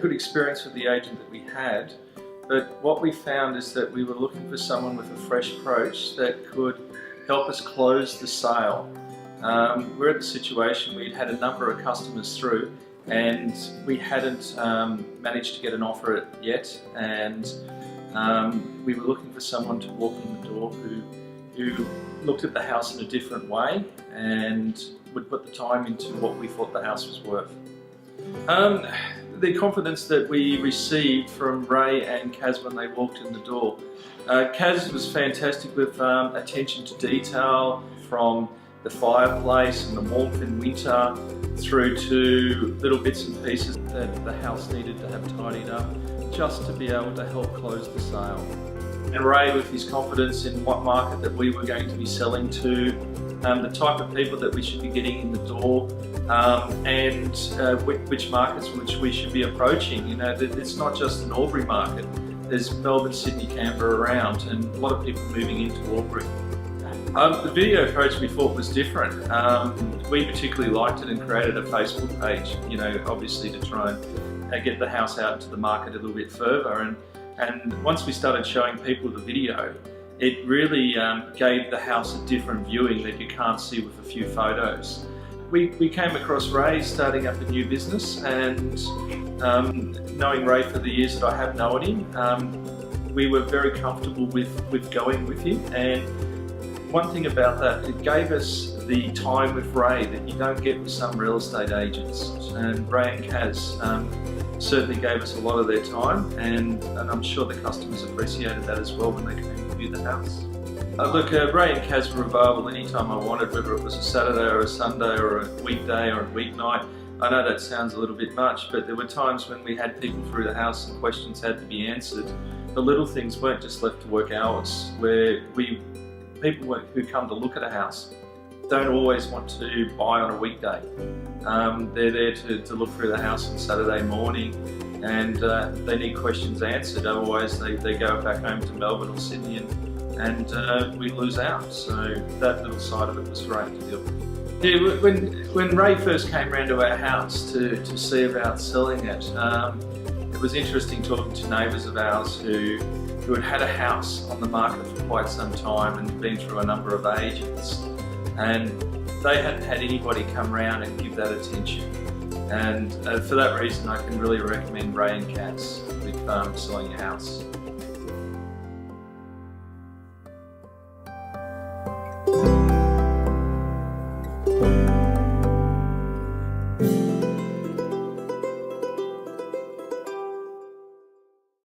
good experience with the agent that we had, but what we found is that we were looking for someone with a fresh approach that could help us close the sale. We're at the situation we'd had a number of customers through and we hadn't managed to get an offer yet, and we were looking for someone to walk in the door who looked at the house in a different way and would put the time into what we thought the house was worth. The confidence that we received from Ray and Kaz when they walked in the door. Kaz was fantastic with attention to detail, from the fireplace and the warmth in winter through to little bits and pieces that the house needed to have tidied up just to be able to help close the sale. And Ray, with his confidence in what market that we were going to be selling to, the type of people that we should be getting in the door, and which markets which we should be approaching. You know, it's not just an Albury market. There's Melbourne, Sydney, Canberra around, and a lot of people moving into Albury. The video approach we thought was different. We particularly liked it and created a Facebook page, you know, obviously to try and get the house out to the market a little bit further. And once we started showing people the video, it really gave the house a different viewing that you can't see with a few photos. We came across Ray starting up a new business, and knowing Ray for the years that I have known him, we were very comfortable with going with him. And one thing about that, it gave us the time with Ray that you don't get with some real estate agents. And Ray and Kaz certainly gave us a lot of their time, and I'm sure the customers appreciated that as well when they came to view the house. Look, Ray and Kaz were available anytime I wanted, whether it was a Saturday or a Sunday or a weekday or a weeknight. I know that sounds a little bit much, but there were times when we had people through the house and questions had to be answered. The little things weren't just left to work hours, where people who come to look at a house don't always want to buy on a weekday. They're there to look through the house on Saturday morning, and they need questions answered, otherwise they go back home to Melbourne or Sydney and we lose out. So that little side of it was great to deal with. Yeah, when Ray first came round to our house to see about selling it, it was interesting talking to neighbours of ours who had had a house on the market for quite some time and been through a number of agents, and they hadn't had anybody come round and give that attention. And for that reason, I can really recommend Ray and Kaz with selling your house.